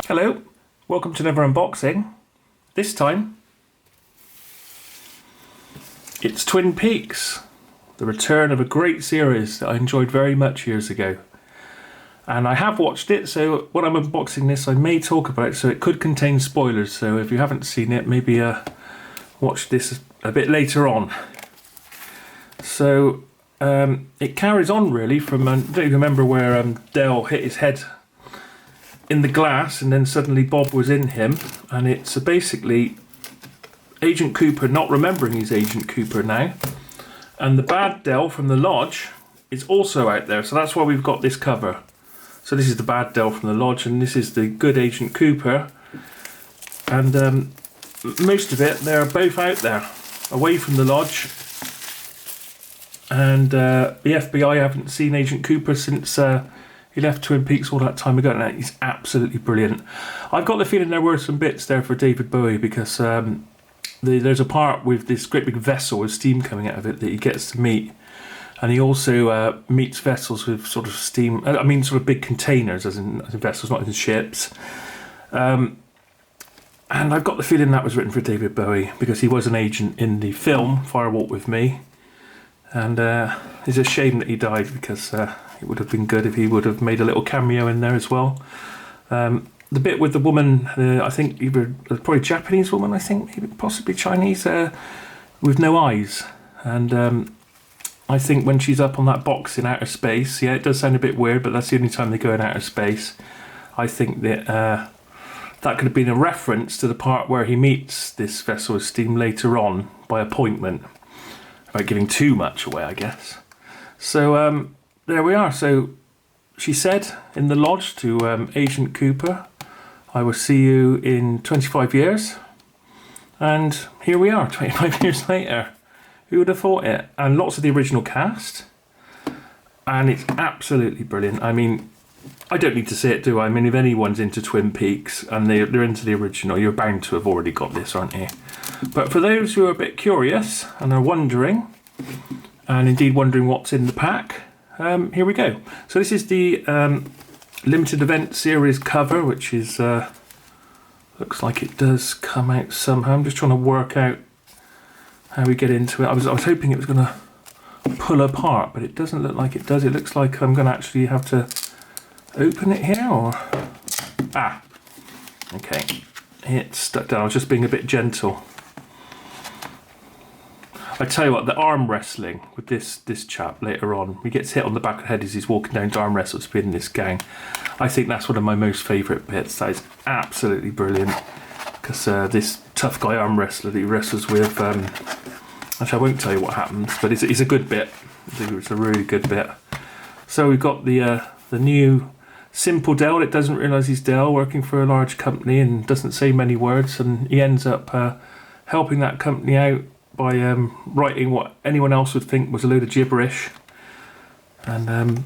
Hello, welcome to another unboxing. This time, it's Twin Peaks, the return of a great series that I enjoyed very much years ago. And I have watched it, so when I'm unboxing this I may talk about it, so it could contain spoilers, so if you haven't seen it, maybe watch this a bit later on. So it carries on really from, I don't even remember where Dell hit his head in the glass and then suddenly Bob was in him, and it's basically Agent Cooper not remembering he's Agent Cooper now, and the bad Dell from the lodge is also out there, so that's why we've got this cover. So this is the bad Dell from the lodge and this is the good Agent Cooper, and most of it they're both out there away from the lodge, and the FBI haven't seen Agent Cooper since he left Twin Peaks all that time ago, and he's absolutely brilliant. I've got the feeling there were some bits there for David Bowie, because there's a part with this great big vessel with steam coming out of it that he gets to meet, and he also meets vessels with sort of steam, I mean sort of big containers as in vessels, not in ships. And I've got the feeling that was written for David Bowie, because he was an agent in the film Fire Walk With Me, and it's a shame that he died, because it would have been good if he would have made a little cameo in there as well. The bit with the woman, I think probably Japanese woman, I think, maybe possibly Chinese, with no eyes. And I think when she's up on that box in outer space, yeah, it does sound a bit weird, but that's the only time they go in outer space. I think that that could have been a reference to the part where he meets this vessel of steam later on by appointment, without giving too much away, I guess. So there we are. So she said in the lodge to Agent Cooper, I will see you in 25 years. And here we are, 25 years later. Who would have thought it? And lots of the original cast. And it's absolutely brilliant. I mean, I don't need to say it, do I? I mean, if anyone's into Twin Peaks and they're into the original, you're bound to have already got this, aren't you? But for those who are a bit curious and are wondering, and indeed wondering what's in the pack, here we go. So this is the limited event series cover, which is looks like it does come out somehow. I'm just trying to work out how we get into it. I was hoping it was going to pull apart, but it doesn't look like it does. It looks like I'm going to actually have to open it here, or okay, it's stuck down. I was just being a bit gentle. I tell you what, the arm wrestling with this chap later on, he gets hit on the back of the head as he's walking down to arm wrestle to be in this gang. I think that's one of my most favourite bits. That is absolutely brilliant, because this tough guy arm wrestler that he wrestles with, actually I won't tell you what happens, but it's a good bit. It's a really good bit. So we've got the new simple Dell that doesn't realise he's Dell, working for a large company and doesn't say many words, and he ends up helping that company out by writing what anyone else would think was a load of gibberish, and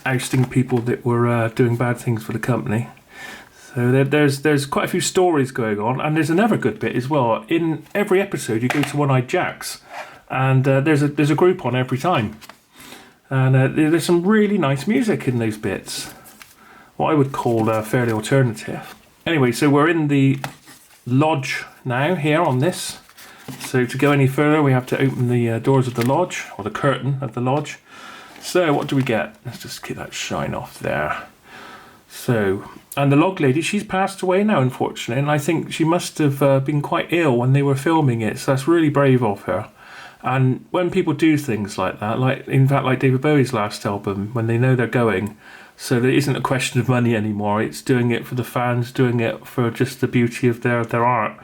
ousting people that were doing bad things for the company. So there's quite a few stories going on, and there's another good bit as well. In every episode you go to One-Eyed Jack's, and there's a group on every time, and there's some really nice music in those bits, what I would call fairly alternative. Anyway, so we're in the lodge now here on this. So to go any further, we have to open the doors of the lodge, or the curtain of the lodge. So what do we get? Let's just get that shine off there. So, and the log lady, she's passed away now, unfortunately, and I think she must have been quite ill when they were filming it, so that's really brave of her. And when people do things like that, like in fact like David Bowie's last album, when they know they're going, so there isn't a question of money anymore, it's doing it for the fans, doing it for just the beauty of their art.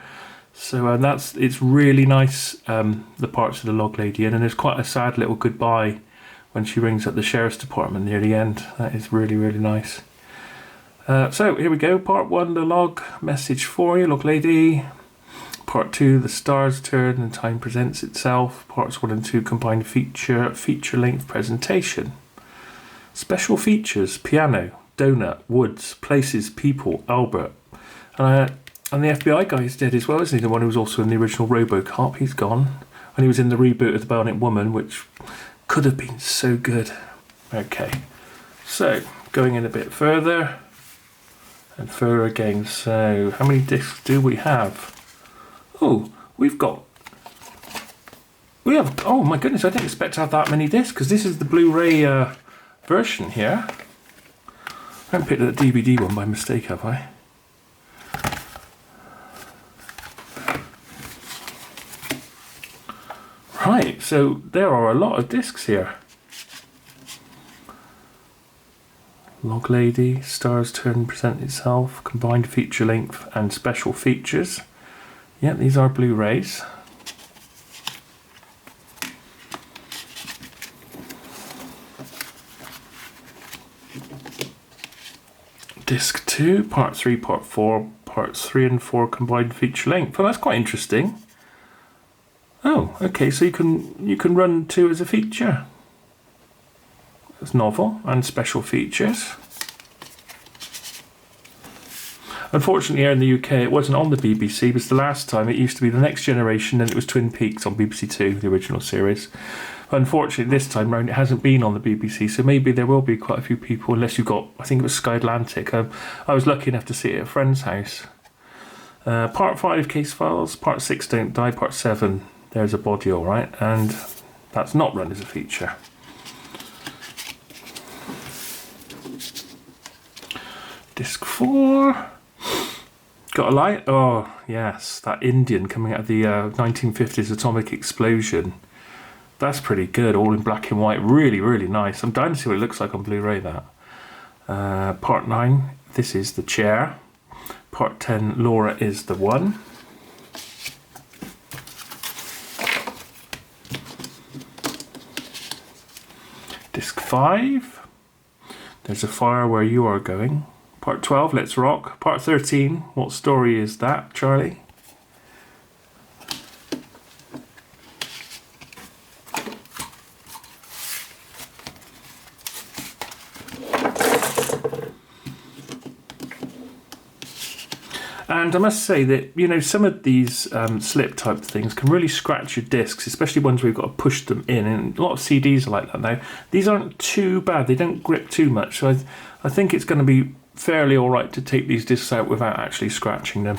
So it's really nice, the parts of the log lady, and then there's quite a sad little goodbye when she rings up the sheriff's department near the end. That is really, really nice. So here we go, part 1, the log message for you, log lady. Part 2, the stars turn and time presents itself. Parts 1 and 2 combined feature-length presentation. Special features: piano, donut, woods, places, people, Albert. And the FBI guy is dead as well, isn't he? The one who was also in the original RoboCop, he's gone. And he was in the reboot of The Bionic Woman, which could have been so good. Okay, so going in a bit further, And further again, so how many discs do we have? Oh, we have, oh my goodness, I didn't expect to have that many discs, because this is the Blu-ray version here. I haven't picked up the DVD one by mistake, have I? Right, so there are a lot of discs here. Log Lady, Stars Turn Present Itself, Combined Feature Length and Special Features. Yeah, these are Blu-rays. Disc 2, Part 3, Part 4, Parts 3 and 4 Combined Feature Length. Well, that's quite interesting. Oh, okay, so you can run 2 as a feature. It's novel and special features. Unfortunately, here in the UK, it wasn't on the BBC. It was the last time. It used to be The Next Generation, and it was Twin Peaks on BBC Two, the original series. Unfortunately, this time round, it hasn't been on the BBC, so maybe there will be quite a few people, unless you've got, I think it was Sky Atlantic. I was lucky enough to see it at a friend's house. Part 5, Case Files. Part 6, Don't Die. Part 7, There's a Body, Alright. And that's not run as a feature. Disc 4. Got a light? Oh, yes. That Indian coming out of the 1950s atomic explosion. That's pretty good, all in black and white. Really, really nice. I'm dying to see what it looks like on Blu-ray, that. Part 9, This Is the Chair. Part 10, Laura Is the One. Disc 5, There's a Fire Where You Are Going. Part 12, Let's Rock. Part 13, What Story Is That, Charlie? And I must say that, you know, some of these slip type things can really scratch your discs, especially ones where you've got to push them in. And a lot of CDs are like that now. These aren't too bad. They don't grip too much. So I think it's going to be fairly all right to take these discs out without actually scratching them.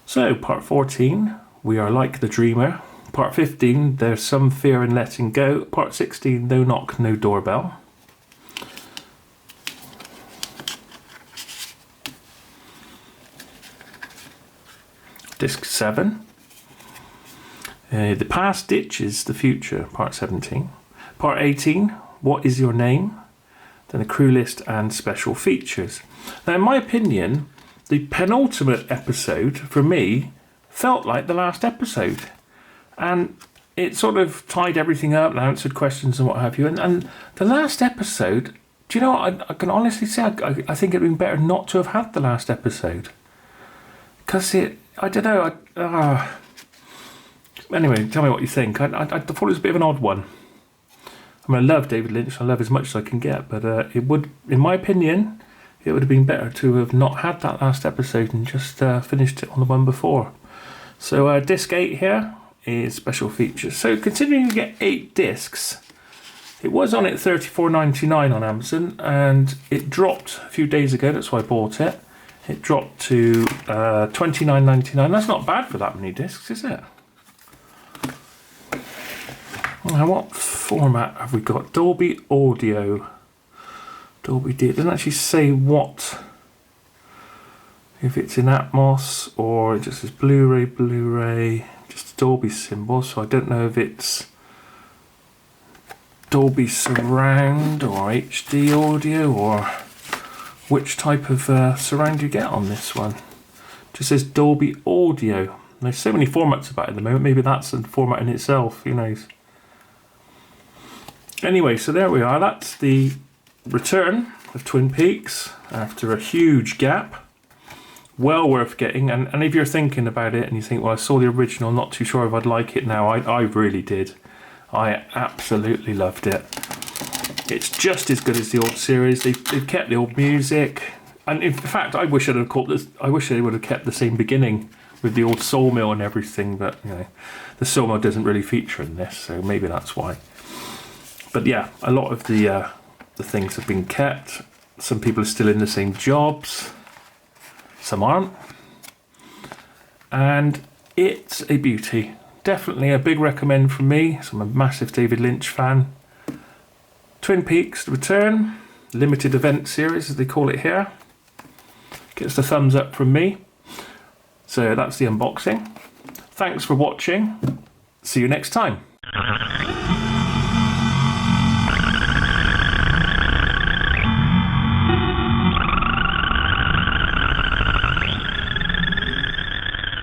So, part 14, We Are Like the Dreamer. Part 15, There's Some Fear in Letting Go. Part 16, No Knock, No Doorbell. Disc 7, The Past Ditches the Future, Part 17. Part 18, What Is Your Name? Then a crew list and special features. Now, in my opinion, the penultimate episode, for me, felt like the last episode. And it sort of tied everything up and answered questions and what have you. And the last episode, do you know what? I can honestly say I think it would have been better not to have had the last episode. Because I don't know. Anyway, tell me what you think. I thought it was a bit of an odd one. I mean, I love David Lynch. I love as much as I can get. But it would, in my opinion, it would have been better to have not had that last episode and just finished it on the one before. So disc 8 here is special features. So considering you get 8 discs, it was on at $34.99 on Amazon, and it dropped a few days ago. That's why I bought it. It dropped to $29.99. That's not bad for that many discs, is it? Now, what format have we got? Dolby Audio. Dolby D. It doesn't actually say what. If it's in Atmos or it just says Blu-ray, just a Dolby symbol. So I don't know if it's Dolby Surround or HD audio or which type of surround you get on this one. It just says Dolby Audio. There's so many formats about it at the moment. Maybe that's a format in itself. Who knows? Anyway, so there we are. That's the return of Twin Peaks after a huge gap. Well worth getting. And if you're thinking about it and you think, well, I saw the original, not too sure if I'd like it now. I really did. I absolutely loved it. It's just as good as the old series. They've kept the old music, and in fact, I wish I'd have caught this. I wish they would have kept the same beginning with the old sawmill and everything. But you know, the sawmill doesn't really feature in this, so maybe that's why. But yeah, a lot of the things have been kept. Some people are still in the same jobs. some aren't. And it's a beauty. Definitely a big recommend from me. So I'm a massive David Lynch fan. Twin Peaks: The Return, limited event series as they call it here. Gets the thumbs up from me. So that's the unboxing. Thanks for watching. See you next time.